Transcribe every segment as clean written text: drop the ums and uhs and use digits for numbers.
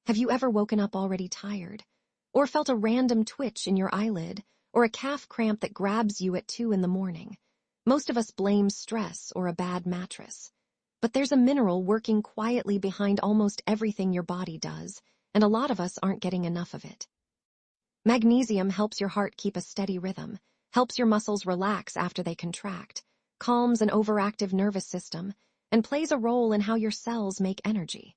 Have you ever woken up already tired? Or felt a random twitch in your eyelid? Or a calf cramp that grabs you at 2 in the morning? Most of us blame stress or a bad mattress. But there's a mineral working quietly behind almost everything your body does, and a lot of us aren't getting enough of it. Magnesium helps your heart keep a steady rhythm, helps your muscles relax after they contract, calms an overactive nervous system, and plays a role in how your cells make energy.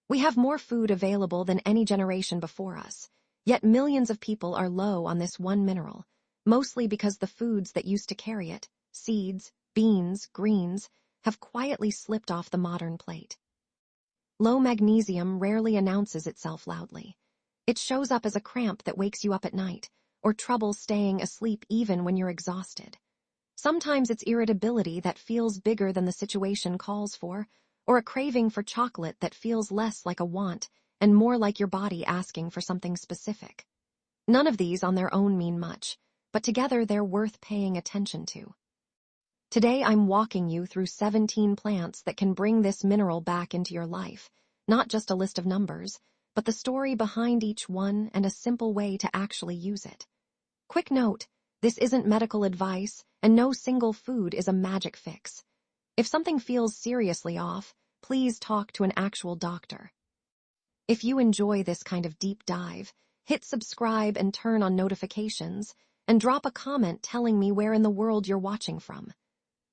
We have more food available than any generation before us, yet millions of people are low on this one mineral, mostly because the foods that used to carry it, seeds, beans, greens, have quietly slipped off the modern plate. Low magnesium rarely announces itself loudly. It shows up as a cramp that wakes you up at night, or trouble staying asleep even when you're exhausted. Sometimes it's irritability that feels bigger than the situation calls for, or a craving for chocolate that feels less like a want and more like your body asking for something specific. None of these on their own mean much, but together they're worth paying attention to. Today I'm walking you through 17 plants that can bring this mineral back into your life, not just a list of numbers, but the story behind each one and a simple way to actually use it. Quick note, this isn't medical advice, and no single food is a magic fix. If something feels seriously off, please talk to an actual doctor. If you enjoy this kind of deep dive, hit subscribe and turn on notifications, and drop a comment telling me where in the world you're watching from.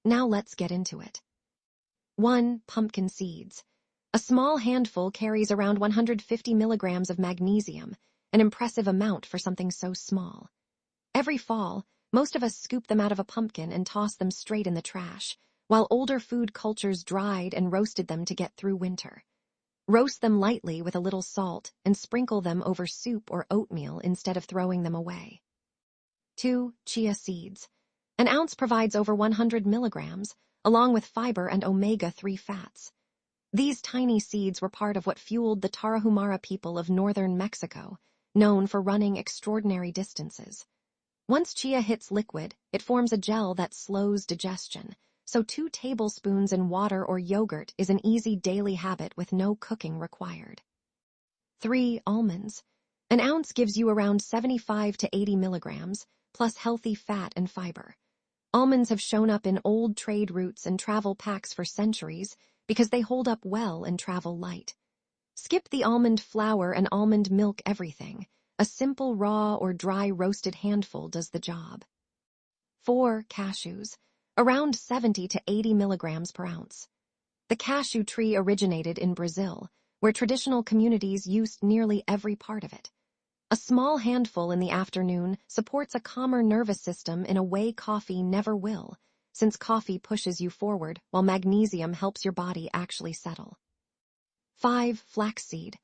Now let's get into it. 1. Pumpkin seeds. A small handful carries around 150 milligrams of magnesium, an impressive amount for something so small. Every fall, most of us scoop them out of a pumpkin and toss them straight in the trash, while older food cultures dried and roasted them to get through winter. Roast them lightly with a little salt and sprinkle them over soup or oatmeal instead of throwing them away. 2. Chia seeds. An ounce provides over 100 milligrams, along with fiber and omega-3 fats. These tiny seeds were part of what fueled the Tarahumara people of northern Mexico, known for running extraordinary distances. Once chia hits liquid, it forms a gel that slows digestion, so 2 tablespoons in water or yogurt is an easy daily habit with no cooking required. 3. Almonds. An ounce gives you around 75 to 80 milligrams, plus healthy fat and fiber. Almonds have shown up in old trade routes and travel packs for centuries because they hold up well and travel light. Skip the almond flour and almond milk everything. A simple raw or dry roasted handful does the job. 4. Cashews. Around 70 to 80 milligrams per ounce. The cashew tree originated in Brazil, where traditional communities used nearly every part of it. A small handful in the afternoon supports a calmer nervous system in a way coffee never will, since coffee pushes you forward while magnesium helps your body actually settle. 5. Flaxseed.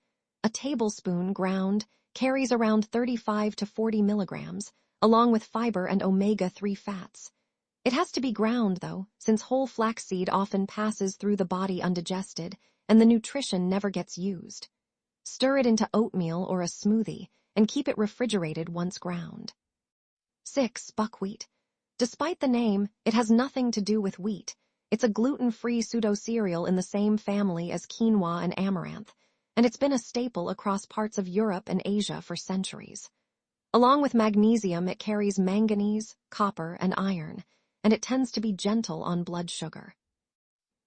A tablespoon ground carries around 35 to 40 milligrams, along with fiber and omega-3 fats. It has to be ground, though, since whole flaxseed often passes through the body undigested, and the nutrition never gets used. Stir it into oatmeal or a smoothie, and keep it refrigerated once ground. 6. Buckwheat. Despite the name, it has nothing to do with wheat. It's a gluten-free pseudo-cereal in the same family as quinoa and amaranth, and it's been a staple across parts of Europe and Asia for centuries. Along with magnesium, it carries manganese, copper, and iron, and it tends to be gentle on blood sugar.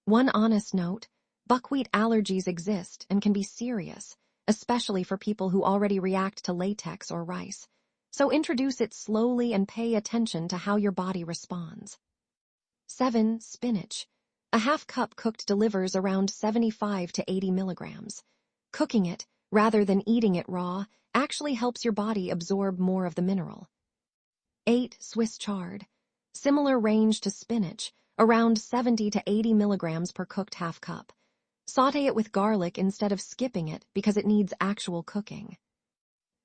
One honest note, buckwheat allergies exist and can be serious, especially for people who already react to latex or rice. So introduce it slowly and pay attention to how your body responds. 7. Spinach. A half cup cooked delivers around 75 to 80 milligrams. Cooking it, rather than eating it raw, actually helps your body absorb more of the mineral. 8. Swiss chard. Similar range to spinach, around 70 to 80 milligrams per cooked half cup. Sauté it with garlic instead of skipping it because it needs actual cooking.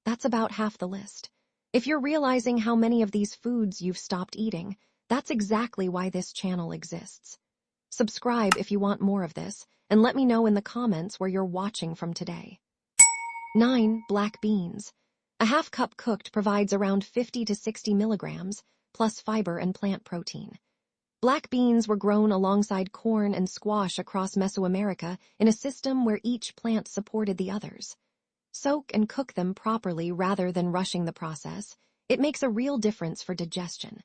That's about half the list. If you're realizing how many of these foods you've stopped eating, that's exactly why this channel exists. Subscribe if you want more of this, and let me know in the comments where you're watching from today. 9. Black beans. A half cup cooked provides around 50 to 60 milligrams, plus fiber and plant protein. Black beans were grown alongside corn and squash across Mesoamerica in a system where each plant supported the others. Soak and cook them properly rather than rushing the process. It makes a real difference for digestion.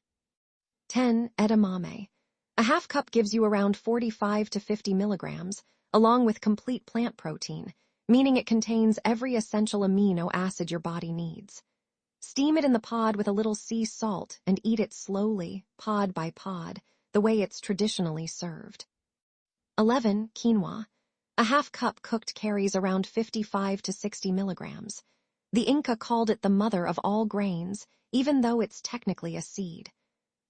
10. Edamame. A half cup gives you around 45 to 50 milligrams, along with complete plant protein, meaning it contains every essential amino acid your body needs. Steam it in the pod with a little sea salt and eat it slowly, pod by pod, the way it's traditionally served. 11. Quinoa. A half cup cooked carries around 55 to 60 milligrams. The Inca called it the mother of all grains, even though it's technically a seed.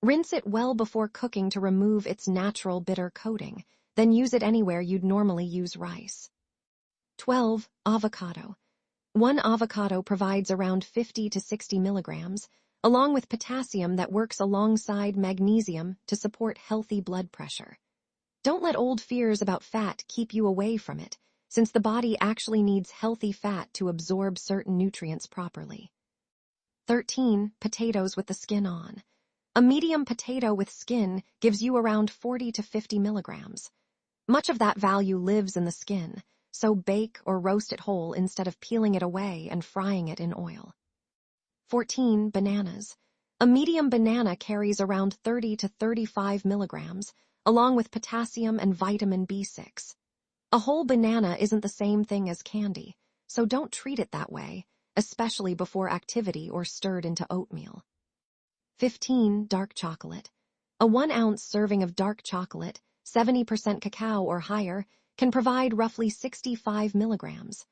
Rinse it well before cooking to remove its natural bitter coating, then use it anywhere you'd normally use rice. 12. Avocado. One avocado provides around 50 to 60 milligrams, along with potassium that works alongside magnesium to support healthy blood pressure. Don't let old fears about fat keep you away from it, since the body actually needs healthy fat to absorb certain nutrients properly. 13. Potatoes with the skin on. A medium potato with skin gives you around 40 to 50 milligrams. Much of that value lives in the skin, so bake or roast it whole instead of peeling it away and frying it in oil. 14. Bananas. A medium banana carries around 30 to 35 milligrams, along with potassium and vitamin B6. A whole banana isn't the same thing as candy, so don't treat it that way, especially before activity or stirred into oatmeal. 15. Dark chocolate. A 1-ounce serving of dark chocolate, 70% cacao or higher, can provide roughly 65 milligrams.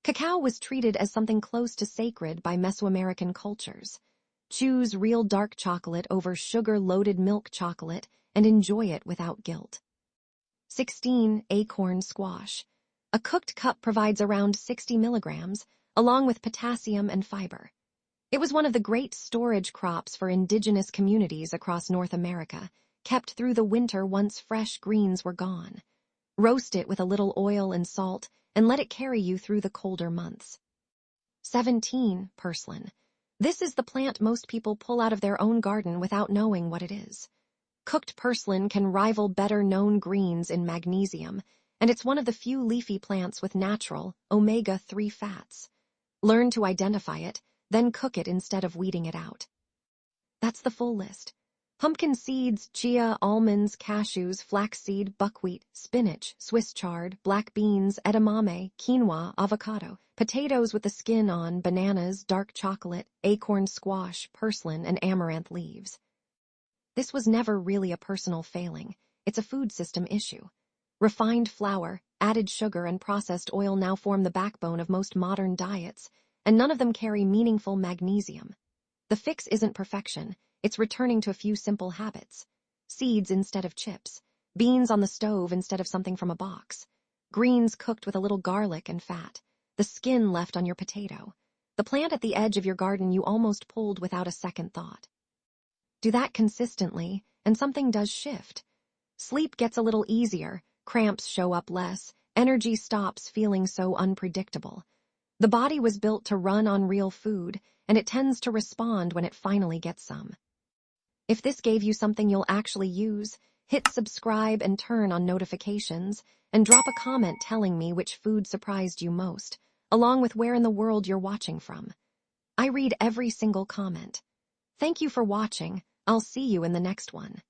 Cacao was treated as something close to sacred by Mesoamerican cultures. Choose real dark chocolate over sugar-loaded milk chocolate and enjoy it without guilt. 16. Acorn Squash. A cooked cup provides around 60 milligrams, along with potassium and fiber. It was one of the great storage crops for indigenous communities across North America, kept through the winter once fresh greens were gone. Roast it with a little oil and salt, and let it carry you through the colder months. 17. Purslane. This is the plant most people pull out of their own garden without knowing what it is. Cooked purslane can rival better-known greens in magnesium, and it's one of the few leafy plants with natural omega-3 fats. Learn to identify it, then cook it instead of weeding it out. That's the full list. Pumpkin seeds, chia, almonds, cashews, flaxseed, buckwheat, spinach, Swiss chard, black beans, edamame, quinoa, avocado, potatoes with the skin on, bananas, dark chocolate, acorn squash, purslane, and amaranth leaves. This was never really a personal failing. It's a food system issue. Refined flour, added sugar, and processed oil now form the backbone of most modern diets, and none of them carry meaningful magnesium. The fix isn't perfection. It's returning to a few simple habits. Seeds instead of chips, beans on the stove instead of something from a box, greens cooked with a little garlic and fat, the skin left on your potato, the plant at the edge of your garden you almost pulled without a second thought. Do that consistently, and something does shift. Sleep gets a little easier, cramps show up less, energy stops feeling so unpredictable. The body was built to run on real food, and it tends to respond when it finally gets some. If this gave you something you'll actually use, hit subscribe and turn on notifications, and drop a comment telling me which food surprised you most, along with where in the world you're watching from. I read every single comment. Thank you for watching. I'll see you in the next one.